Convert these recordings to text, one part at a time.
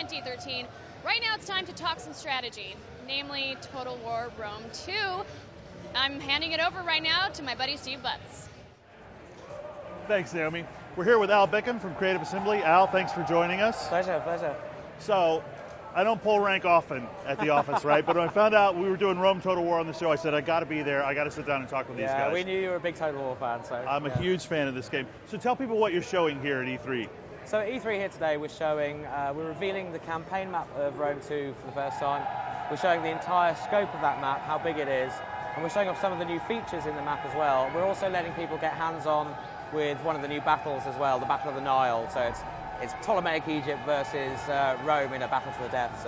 2013. Right now it's time to talk some strategy, namely Total War Rome 2. I'm handing it over right now to my buddy Steve Butts. Thanks, Naomi. We're here with Al Bickham from Creative Assembly. Al, thanks for joining us. Pleasure. So, I don't pull rank often at the office, right? But when I found out we were doing Rome Total War on the show, I said, I got to be there. I got to sit down and talk with these guys. Yeah, we knew you were a big Total War fan, so. I'm a huge fan of this game. So tell people what you're showing here at E3. So at E3 here today, we're revealing the campaign map of Rome 2 for the first time. We're showing the entire scope of that map, how big it is, and we're showing off some of the new features in the map as well. We're also letting people get hands-on with one of the new battles as well, the Battle of the Nile. So it's Ptolemaic Egypt versus Rome in a battle to the death.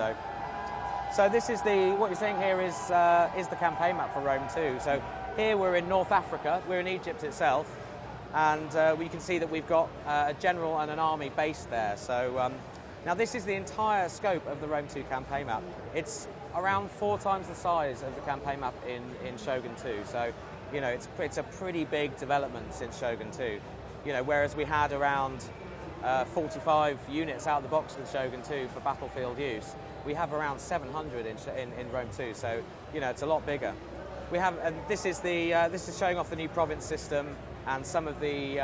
So this is what you're seeing here is the campaign map for Rome 2. So here we're in North Africa, we're in Egypt itself, and we can see that we've got a general and an army based there. So now this is the entire scope of the Rome 2 campaign map. It's around 4 times the size of the campaign map in Shogun 2. So, you know, it's a pretty big development since Shogun 2. You know, whereas we had around 45 units out of the box with Shogun 2 for battlefield use, we have around 700 in Rome 2. So, you know, it's a lot bigger. We have, and this is showing off the new province system and some of the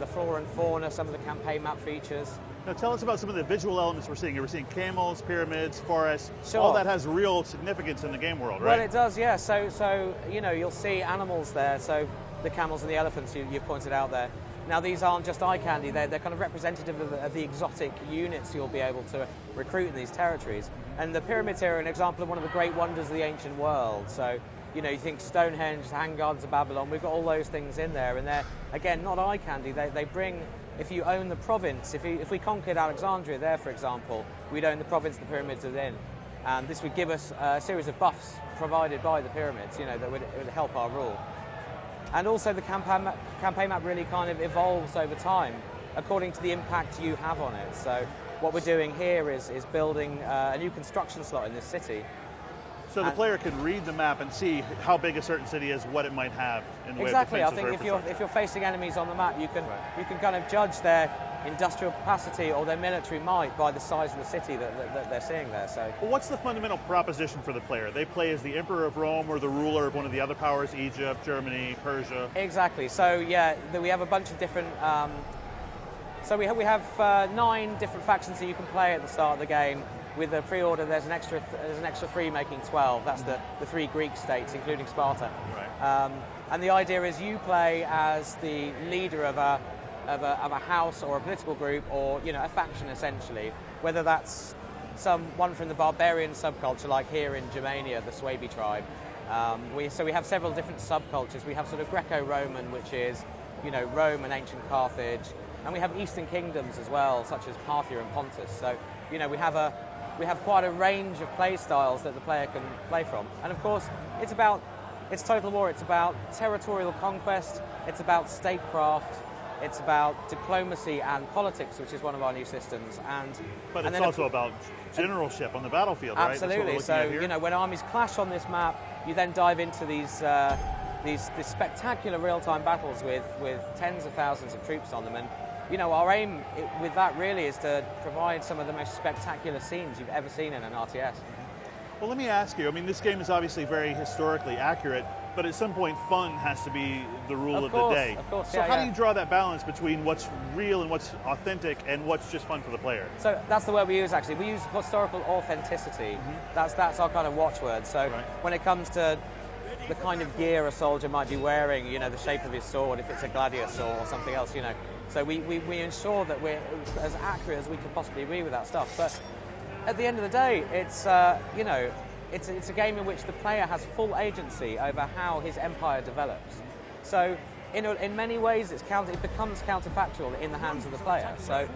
flora and fauna, some of the campaign map features. Now tell us about some of the visual elements we're seeing. We're seeing camels, pyramids, forests. Sure. All that has real significance in the game world, right? Well, it does, yeah. So you know, you'll see animals there. So the camels and the elephants you've pointed out there. Now these aren't just eye candy. They're kind of representative of the exotic units you'll be able to recruit in these territories. And the pyramids here are an example of one of the great wonders of the ancient world. So, you know, you think Stonehenge, the Hanging Gardens of Babylon, we've got all those things in there, and they're, again, not eye candy. They bring, if you own the province, if we conquered Alexandria there, for example, we'd own the province the pyramids are in. And this would give us a series of buffs provided by the pyramids, you know, that would help our rule. And also the campaign map really kind of evolves over time according to the impact you have on it. So what we're doing here is building a new construction slot in this city. So the player can read the map and see how big a certain city is, what it might have in the way of exactly. I defensive think if you're facing enemies on the map, you can kind of judge their industrial capacity or their military might by the size of the city that they're seeing there. So, well, what's the fundamental proposition for the player? They play as the Emperor of Rome or the ruler of one of the other powers, Egypt, Germany, Persia. Exactly. So yeah, we have a bunch of different. So we have 9 different factions that you can play at the start of the game. With the pre-order, there's an extra 3, making 12. That's the 3 Greek states, including Sparta. Right. And the idea is you play as the leader of a house or a political group, or you know, a faction essentially. Whether that's one from the barbarian subculture, like here in Germania, the Swabi tribe. So we have several different subcultures. We have sort of Greco-Roman, which is, you know, Rome and ancient Carthage, and we have Eastern kingdoms as well, such as Parthia and Pontus. So, you know, we have quite a range of play styles that the player can play from. And of course, it's Total War, it's about territorial conquest, it's about statecraft, it's about diplomacy and politics, which is one of our new systems. But it's also about generalship on the battlefield, right? Absolutely. So, you know, when armies clash on this map, you then dive into these spectacular real-time battles with tens of thousands of troops on them. And you know, our aim with that really is to provide some of the most spectacular scenes you've ever seen in an RTS. Well, let me ask you, I mean, this game is obviously very historically accurate, but at some point fun has to be the rule of the day. Of course, so how do you draw that balance between what's real and what's authentic and what's just fun for the player? So that's the word we use, actually. We use historical authenticity. That's our kind of watchword. So when it comes to the kind of gear a soldier might be wearing, you know, the shape of his sword, if it's a gladiator or something else, you know. So we ensure that we're as accurate as we can possibly be with that stuff. But at the end of the day, it's you know, it's a game in which the player has full agency over how his empire develops. So in many ways, it becomes counterfactual in the hands of the player. So,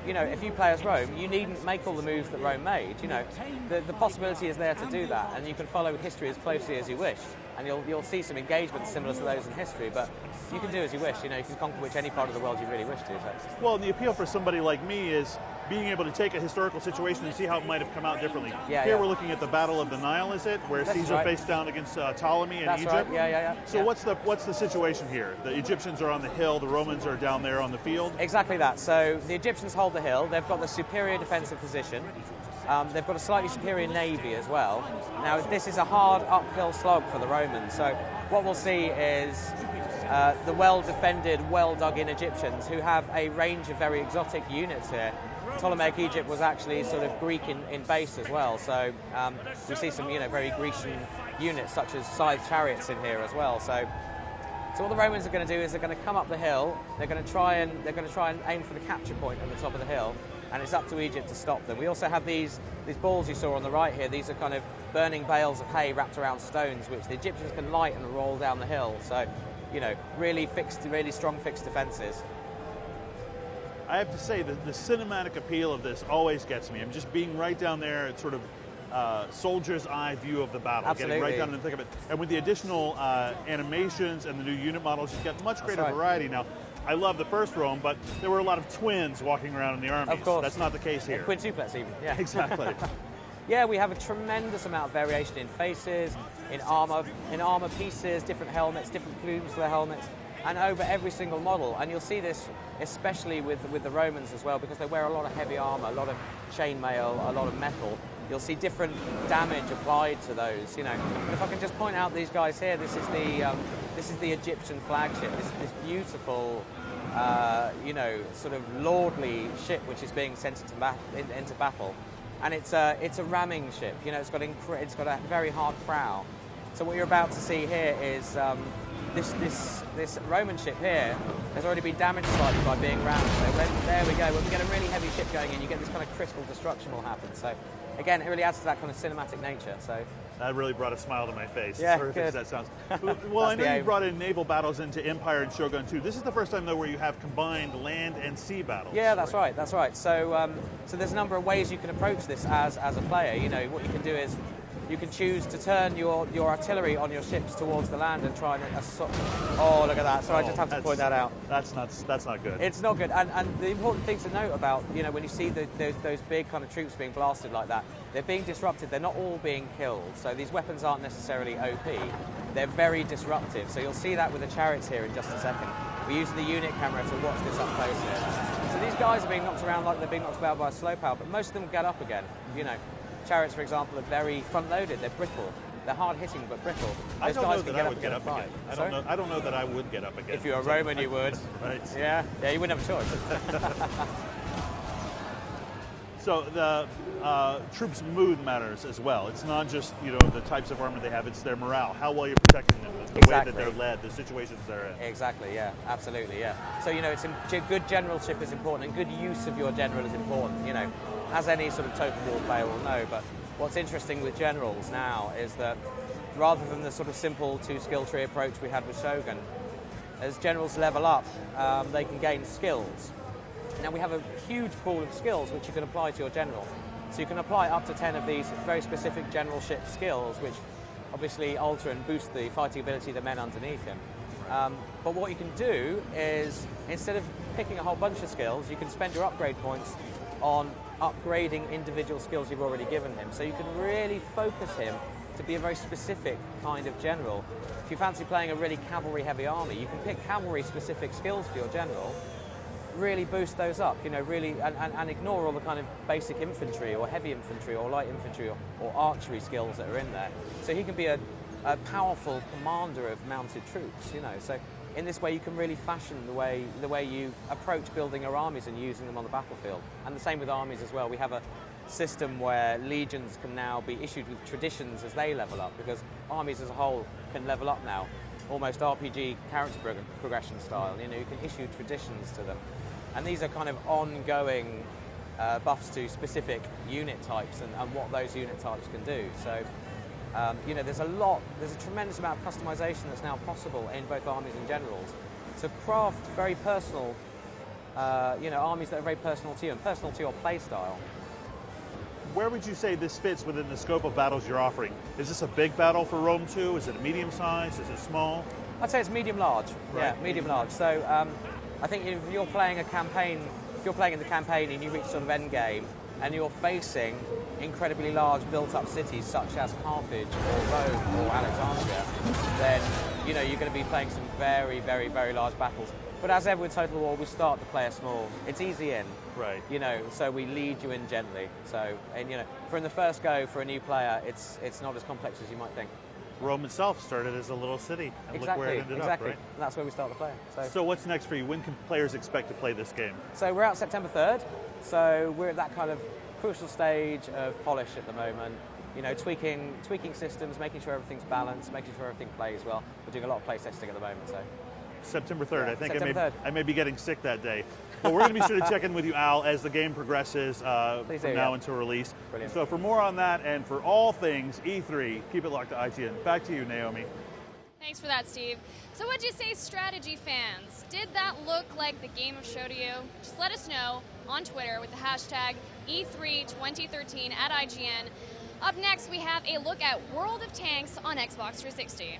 you know, if you play as Rome, you needn't make all the moves that Rome made. You know, the possibility is there to do that, and you can follow history as closely as you wish, and you'll see some engagements similar to those in history. But you can do as you wish. You know, you can conquer any part of the world you really wish to. So. Well, the appeal for somebody like me is being able to take a historical situation and see how it might have come out differently. Here we're looking at the Battle of the Nile, is it? Where Caesar faced down against Ptolemy in Egypt? Right. Yeah. So what's the situation here? The Egyptians are on the hill, the Romans are down there on the field? Exactly that. So the Egyptians hold the hill. They've got the superior defensive position. They've got a slightly superior navy as well. Now, this is a hard uphill slog for the Romans, so what we'll see is the well-defended, well-dug-in Egyptians who have a range of very exotic units here. Ptolemaic Egypt was actually sort of Greek in base as well, so we see some very Grecian units such as scythe chariots in here as well. So what the Romans are going to do is they're going to come up the hill. They're going to try and aim for the capture point at the top of the hill, and it's up to Egypt to stop them. We also have these balls you saw on the right here. These are kind of burning bales of hay wrapped around stones, which the Egyptians can light and roll down the hill. So, really strong fixed defences. I have to say that the cinematic appeal of this always gets me. I'm just being right down there at sort of soldier's eye view of the battle, Absolutely. Getting right down in the thick of it. And with the additional animations and the new unit models, you've got much greater variety now. I love the first Rome, but there were a lot of twins walking around in the armies. Of course. That's not the case here. Quintuplets even, yeah. Exactly. Yeah, we have a tremendous amount of variation in faces, in armour pieces, different helmets, different plumes for the helmets, and over every single model. And you'll see this especially with the Romans as well, because they wear a lot of heavy armour, a lot of chainmail, a lot of metal. You'll see different damage applied to those. And if I can just point out these guys here, this is the Egyptian flagship. This beautiful, sort of lordly ship which is being sent into battle, and it's a ramming ship. It's got a very hard prow. So what you're about to see here is this Roman ship here has already been damaged slightly by being rammed. So there we go. When we get a really heavy ship going in, you get this kind of crystal destruction will happen. So again, it really adds to that kind of cinematic nature. So that really brought a smile to my face. Yeah, as horrific good. as that sounds. Well, I know you brought in naval battles into Empire and Shogun 2. This is the first time, though, where you have combined land and sea battles. Yeah, that's right. That's right. So there's a number of ways you can approach this as a player. What you can do is you can choose to turn your artillery on your ships towards the land and try and oh, look at that. So I just have to point that out. That's not good. It's not good. And the important thing to note about, when you see those big kind of troops being blasted like that, they're being disrupted. They're not all being killed. So these weapons aren't necessarily OP. They're very disruptive. So you'll see that with the chariots here in just a second. We're using the unit camera to watch this up close here. So these guys are being knocked around like they're being knocked about by a slow power, but most of them get up again. Chariots, for example, are very front-loaded. They're brittle. They're hard-hitting but brittle. I don't know that I would get up again. I don't know that I would get up again. If you're a Roman, you would. Right. Yeah, you wouldn't have a choice. So the troops' mood matters as well. It's not just the types of armor they have; it's their morale, how well you're protecting them, the way that they're led, the situations they're in. Exactly. Yeah. Absolutely. Yeah. So good generalship is important, and good use of your general is important. As any sort of total war player will know. But what's interesting with generals now is that rather than the sort of simple two-skill tree approach we had with Shogun, as generals level up, they can gain skills. Now we have a huge pool of skills which you can apply to your general. So you can apply up to 10 of these very specific generalship skills, which obviously alter and boost the fighting ability of the men underneath him. But what you can do is, instead of picking a whole bunch of skills, you can spend your upgrade points on upgrading individual skills you've already given him. So you can really focus him to be a very specific kind of general. If you fancy playing a really cavalry-heavy army, you can pick cavalry-specific skills for your general, really boost those up, really, and ignore all the kind of basic infantry or heavy infantry or light infantry or archery skills that are in there. So he can be a powerful commander of mounted troops, So in this way, you can really fashion the way you approach building your armies and using them on the battlefield. And the same with armies as well. We have a system where legions can now be issued with traditions as they level up, because armies as a whole can level up now, almost RPG character progression style. You can issue traditions to them. And these are kind of ongoing buffs to specific unit types and what those unit types can do. So there's a tremendous amount of customization that's now possible in both armies and generals to craft very personal, armies that are very personal to you and personal to your play style. Where would you say this fits within the scope of battles you're offering? Is this a big battle for Rome 2? Is it a medium size? Is it small? I'd say it's medium-large. Right. Yeah, medium-large. So I think if you're playing a campaign, if you're playing in the campaign and you reach sort of end game and you're facing incredibly large built-up cities such as Carthage or Rome or Alexandria, then you know, you're going to be playing some very, very, very large battles. But as ever with Total War, we start the player small. It's easy in. Right. You know, so we lead you in gently. So, and you know, for in the first go for a new player, it's not as complex as you might think. Rome itself started as a little city, and look where it ended up, right? And that's where we start the player. So what's next for you? When can players expect to play this game? So we're out September 3rd. So we're at that kind of crucial stage of polish at the moment. You know, tweaking systems, making sure everything's balanced, making sure everything plays well. We're doing a lot of play testing at the moment. So September 3rd. Yeah, I think September 3rd. I may be getting sick that day. But we're going to be sure to check in with you, Al, as the game progresses from now until release. Brilliant. So for more on that and for all things E3, keep it locked to IGN. Back to you, Naomi. Thanks for that, Steve. So what'd you say, strategy fans? Did that look like the game of show to you? Just let us know on Twitter with the hashtag E32013 at IGN. Up next, we have a look at World of Tanks on Xbox 360.